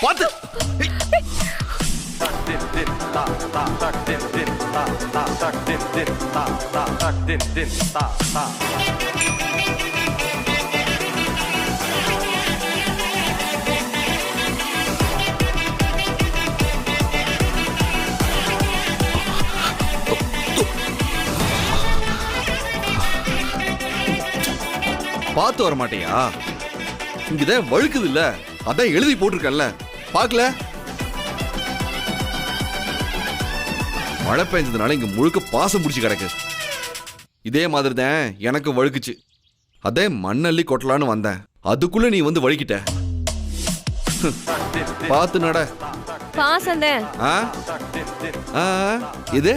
பாத்து. பார்த்து வர மாட்டியா? இங்கதான் வழுக்குது இல்ல, அதான் எழுதி போட்டிருக்கேன்ல, பாக்கல? மழை பெஞ்சதுனால இங்க முழுக்க பாசம் பிடிச்சி கிடக்கு. இதே மாதிரி தான் எனக்கு வழுக்குச்சு. அதே மண்ணள்ளி கொட்டலான்னு வந்தேன், அதுக்குள்ள நீ வந்து வழுக்கிட்ட. பார்த்து நட. பாசந்தேன். இது